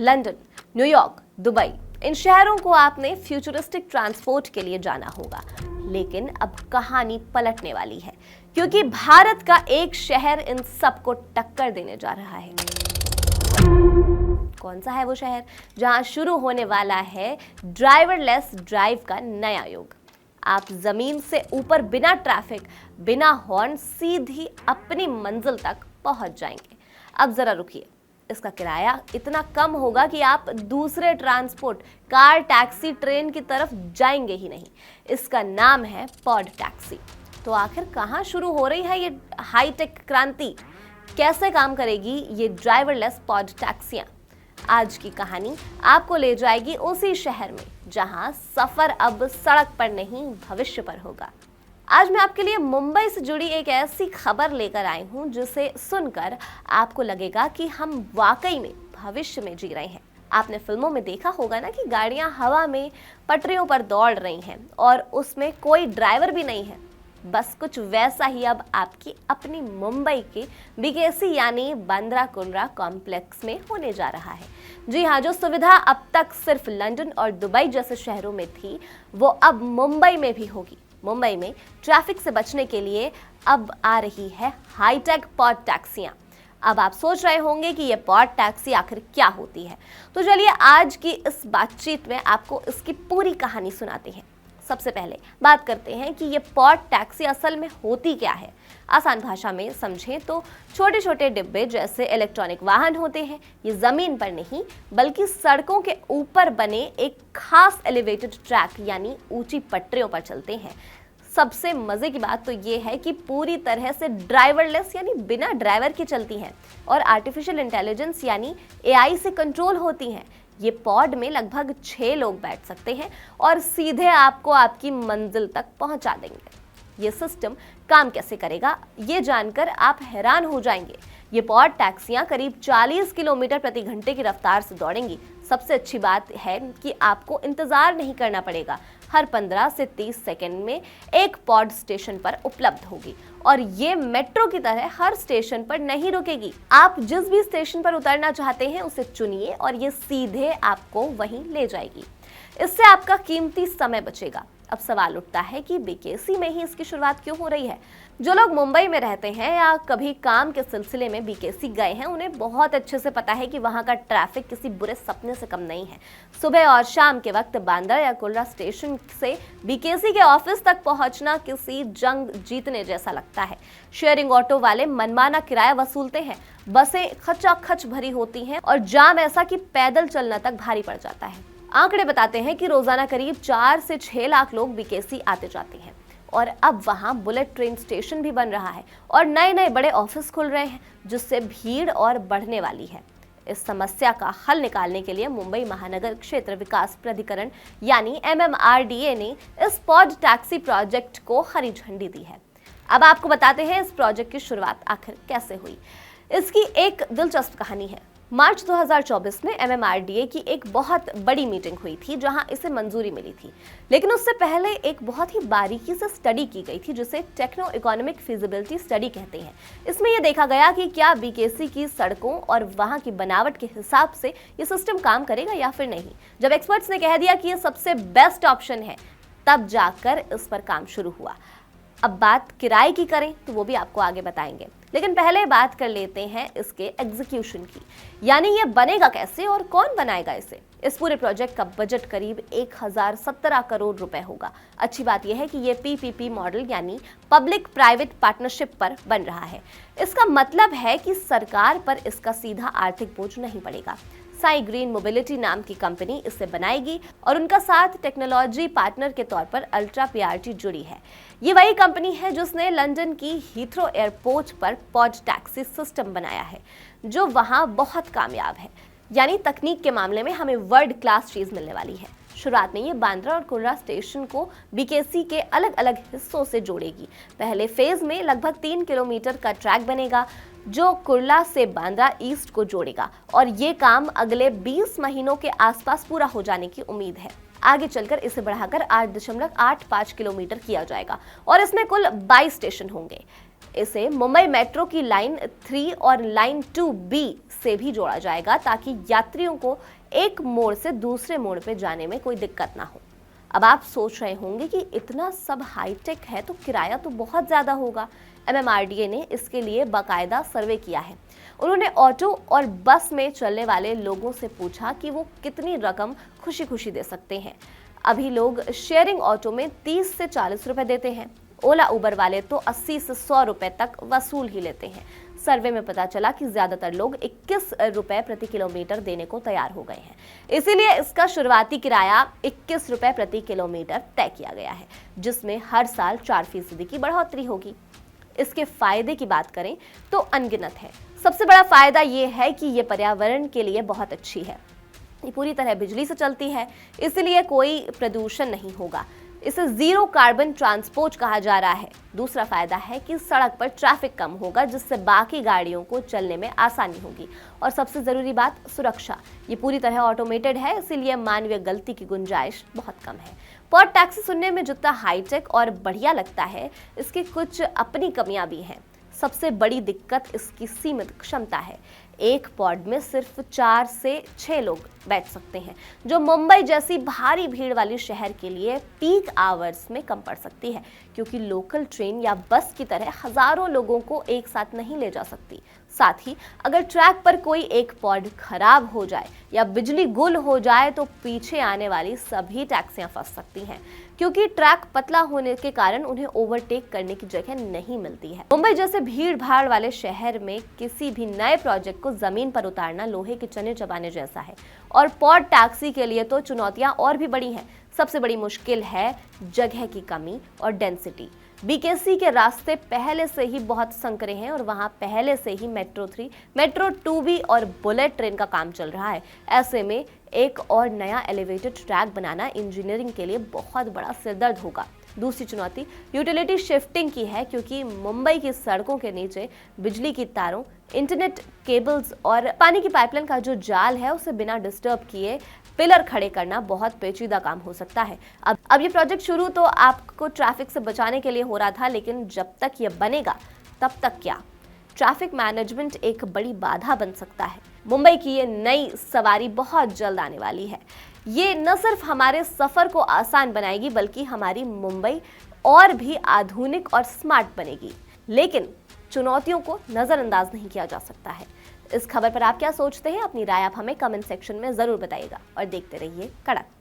London, New York, Dubai, इन शहरों को आपने फ्यूचरिस्टिक ट्रांसपोर्ट के लिए जाना होगा। लेकिन अब कहानी पलटने वाली है, क्योंकि भारत का एक शहर इन सबको टक्कर देने जा रहा है। कौन सा है वो शहर जहां शुरू होने वाला है ड्राइवरलेस ड्राइव का नया युग। आप जमीन से ऊपर बिना ट्रैफिक, बिना हॉर्न सीधी अपनी मंजिल तक पहुंच जाएंगे। अब जरा रुकिए, इसका किराया इतना कम होगा कि आप दूसरे ट्रांसपोर्ट, कार, टैक्सी, ट्रेन की तरफ जाएंगे ही नहीं। इसका नाम है पॉड टैक्सी। तो आखिर कहां शुरू हो रही है ये हाईटेक क्रांति? कैसे काम करेगी ये ड्राइवरलेस पॉड टैक्सियां? आज की कहानी आपको ले जाएगी उसी शहर में जहां सफर अब सड़क पर नहीं, भविष्य पर होगा। आज मैं आपके लिए मुंबई से जुड़ी एक ऐसी खबर लेकर आई हूं जिसे सुनकर आपको लगेगा कि हम वाकई में भविष्य में जी रहे हैं। आपने फिल्मों में देखा होगा ना कि गाड़ियां हवा में पटरियों पर दौड़ रही हैं और उसमें कोई ड्राइवर भी नहीं है। बस कुछ वैसा ही अब आपकी अपनी मुंबई के बीकेसी यानी बांद्रा कुंद्रा कॉम्प्लेक्स में होने जा रहा है। जी हाँ, जो सुविधा अब तक सिर्फ लंदन और दुबई जैसे शहरों में थी, वो अब मुंबई में भी होगी। मुंबई में ट्रैफिक से बचने के लिए अब आ रही है हाईटेक पॉड टैक्सियां। अब आप सोच रहे होंगे कि ये पॉड टैक्सी आखिर क्या होती है, तो चलिए आज की इस बातचीत में आपको इसकी पूरी कहानी सुनाते हैं। सबसे पहले बात करते हैं कि ये पॉड टैक्सी असल में होती क्या है। आसान भाषा में समझें तो छोटे छोटे डिब्बे जैसे इलेक्ट्रॉनिक वाहन होते हैं। ये जमीन पर नहीं बल्कि सड़कों के ऊपर बने एक खास एलिवेटेड ट्रैक यानी ऊंची पटरियों पर चलते हैं। सबसे मजे की बात तो ये है कि पूरी तरह से ड्राइवरलेस यानी बिना ड्राइवर के चलती हैं और आर्टिफिशियल इंटेलिजेंस यानी एआई से कंट्रोल होती हैं। ये पॉड में लगभग 6 लोग बैठ सकते हैं और सीधे आपको आपकी मंजिल तक पहुंचा देंगे। ये सिस्टम काम कैसे करेगा, ये जानकर आप हैरान हो जाएंगे। ये पॉड टैक्सियां करीब 40 किलोमीटर प्रति घंटे की रफ्तार से दौड़ेंगी। सबसे अच्छी बात है कि आपको इंतजार नहीं करना पड़ेगा। हर 15 से 30 सेकंड में एक पॉड स्टेशन पर उपलब्ध होगी और ये मेट्रो की तरह हर स्टेशन पर नहीं रुकेगी। आप जिस भी स्टेशन पर उतरना चाहते हैं उसे चुनिए और ये सीधे आपको वहीं ले जाएगी। इससे आपका कीमती समय बचेगा। अब सवाल उठता है कि बीकेसी में ही इसकी शुरुआत क्यों हो रही है? जो लोग मुंबई में रहते हैं या कभी काम के सिलसिले में बीकेसी गए हैं, उन्हें बहुत अच्छे से पता है कि वहां का ट्रैफिक किसी बुरे सपने से कम नहीं है। सुबह और शाम के वक्त बांद्रा या कुर्ला स्टेशन से बीकेसी के ऑफिस तक पहुंचना किसी जंग जीतने जैसा लगता है। शेयरिंग ऑटो वाले मनमाना किराया वसूलते हैं, बसें खचाखच भरी होती हैं और जाम ऐसा कि पैदल चलना तक भारी पड़ जाता है। आंकड़े बताते हैं कि रोजाना करीब 4 से 6 लाख लोग बीकेसी आते जाते हैं और अब वहां बुलेट ट्रेन स्टेशन भी बन रहा है और नए नए बड़े ऑफिस खुल रहे हैं, जिससे भीड़ और बढ़ने वाली है। इस समस्या का हल निकालने के लिए मुंबई महानगर क्षेत्र विकास प्राधिकरण यानी MMRDA ने इस पॉड टैक्सी प्रोजेक्ट को हरी झंडी दी है। अब आपको बताते हैं इस प्रोजेक्ट की शुरुआत आखिर कैसे हुई। इसकी एक दिलचस्प कहानी है। मार्च 2024 में MMRDA की एक बहुत बड़ी मीटिंग हुई थी जहां इसे मंजूरी मिली थी। लेकिन उससे पहले एक बहुत ही बारीकी से स्टडी की गई थी जिसे टेक्नो इकोनॉमिक फिजिबिलिटी स्टडी कहते हैं। इसमें यह देखा गया कि क्या बीकेसी की सड़कों और वहां की बनावट के हिसाब से ये सिस्टम काम करेगा या फिर नहीं। जब एक्सपर्ट्स ने कह दिया कि ये सबसे बेस्ट ऑप्शन है, तब जाकर इस पर काम शुरू हुआ। अब बात किराए की करें तो वो भी आपको आगे बताएंगे, लेकिन पहले बात कर लेते हैं इसके एग्जीक्यूशन की, यानी ये बनेगा कैसे और कौन बनाएगा इसे। इस पूरे प्रोजेक्ट का बजट करीब 1017 करोड़ रुपए होगा। अच्छी बात यह है कि ये PPP मॉडल यानी पब्लिक प्राइवेट पार्टनरशिप पर बन रहा है। इसका मतलब है कि सरकार पर इसका सीधा आर्थिक बोझ नहीं पड़ेगा। साई ग्रीन मोबिलिटी नाम की कंपनी इसे बनाएगी और उनका साथ टेक्नोलॉजी पार्टनर के तौर पर अल्ट्रा PRT जुड़ी है। ये वही कंपनी है जिसने लंदन की हीथ्रो एयरपोर्ट पर पॉड टैक्सी सिस्टम बनाया है, जो वहां बहुत कामयाब है। यानी तकनीक के मामले में हमें वर्ल्ड क्लास चीज मिलने वाली है। शुरुआत में ये बांद्रा और कुर्ला स्टेशन को बीकेसी के अलग अलग हिस्सों से जोड़ेगी। पहले फेज में लगभग 3 किलोमीटर का ट्रैक बनेगा जो कुर्ला से बांद्रा ईस्ट को जोड़ेगा और ये काम अगले 20 महीनों के आसपास पूरा हो जाने की उम्मीद है। आगे चलकर इसे बढ़ाकर 8.85 किलोमीटर किया जाएगा और इसमें कुल 22 स्टेशन होंगे। इसे मुंबई मेट्रो की लाइन 3 और लाइन 2B से भी जोड़ा जाएगा ताकि यात्रियों को एक मोड़ से दूसरे मोड़ पर जाने में कोई दिक्कत ना हो। अब आप सोच रहे होंगे कि इतना सब हाईटेक है तो किराया तो बहुत ज़्यादा होगा। MMRDA ने इसके लिए बाकायदा सर्वे किया है। उन्होंने ऑटो और बस में चलने वाले लोगों से पूछा कि वो कितनी रकम खुशी खुशी दे सकते हैं। अभी लोग शेयरिंग ऑटो में 30 से 40 रुपए देते हैं। ओला उबर वाले तो 80 से 100 रुपए तक वसूल ही लेते हैं। सर्वे में पता चला कि ज्यादातर लोग 21 रुपए प्रति किलोमीटर देने को तैयार हो गए हैं। इसीलिए इसका शुरुआती किराया 21 रुपए प्रति किलोमीटर तय किया गया है, जिसमें हर साल 4% की बढ़ोतरी होगी। इसके फायदे की बात करें तो अनगिनत है। सबसे बड़ा फायदा ये है कि ये पर्यावरण के लिए बहुत अच्छी है। ये पूरी तरह बिजली से चलती है, इसलिए कोई प्रदूषण नहीं होगा। इसे जीरो कार्बन ट्रांसपोर्ट कहा जा रहा है। दूसरा फायदा है कि सड़क पर ट्रैफिक कम होगा, जिससे बाकी गाड़ियों को चलने में आसानी होगी। और सबसे जरूरी बात, सुरक्षा। ये पूरी तरह ऑटोमेटेड है, इसीलिए मानवीय गलती की गुंजाइश बहुत कम है। पॉड टैक्सी सुनने में जितना हाईटेक और बढ़िया लगता है, इसकी कुछ अपनी कमियां भी हैं। सबसे बड़ी दिक्कत इसकी सीमित क्षमता है। एक पॉड में सिर्फ 4 से 6 लोग बैठ सकते हैं, जो मुंबई जैसी भारी भीड़ वाली शहर के लिए पीक आवर्स में कम पड़ सकती है, क्योंकि लोकल ट्रेन या बस की तरह हजारों लोगों को एक साथ नहीं ले जा सकती। साथ ही अगर ट्रैक पर कोई एक पॉड खराब हो जाए या बिजली गुल हो जाए तो पीछे आने वाली सभी टैक्सियां फंस सकती हैं, क्योंकि ट्रैक पतला होने के कारण उन्हें ओवरटेक करने की जगह नहीं मिलती है। मुंबई जैसे भीड़ भाड़ वाले शहर में किसी भी नए प्रोजेक्ट को जमीन पर उतारना लोहे के चने चबाने जैसा है, और पॉड टैक्सी के लिए तो चुनौतियां और भी बड़ी हैं। सबसे बड़ी मुश्किल है जगह की कमी और डेंसिटी। BKC के रास्ते पहले से ही बहुत संकरे हैं और वहां पहले से ही मेट्रो 3, मेट्रो 2B और बुलेट ट्रेन का काम चल रहा है। ऐसे में एक और नया एलिवेटेड ट्रैक बनाना इंजीनियरिंग के लिए बहुत बड़ा सिरदर्द होगा। दूसरी चुनौती यूटिलिटी शिफ्टिंग की है, क्योंकि मुंबई की सड़कों के नीचे बिजली की तारों, इंटरनेट केबल्स और पानी की पाइपलाइन का जो जाल है, उसे बिना डिस्टर्ब किए पिलर खड़े करना बहुत पेचीदा काम हो सकता है। अब ये प्रोजेक्ट शुरू तो आपको ट्रैफिक से बचाने के लिए हो रहा था, लेकिन जब तक ये बनेगा तब तक क्या? ट्रैफिक मैनेजमेंट एक बड़ी बाधा बन सकता है। मुंबई की ये नई सवारी बहुत जल्द आने वाली है। ये न सिर्फ हमारे सफर को आसान बनाएगी, बल्कि हमारी मुंबई और भी आधुनिक और स्मार्ट बनेगी। लेकिन चुनौतियों को नजरअंदाज नहीं किया जा सकता है। इस खबर पर आप क्या सोचते हैं? अपनी राय आप हमें कमेंट सेक्शन में जरूर बताइएगा और देखते रहिए कड़क।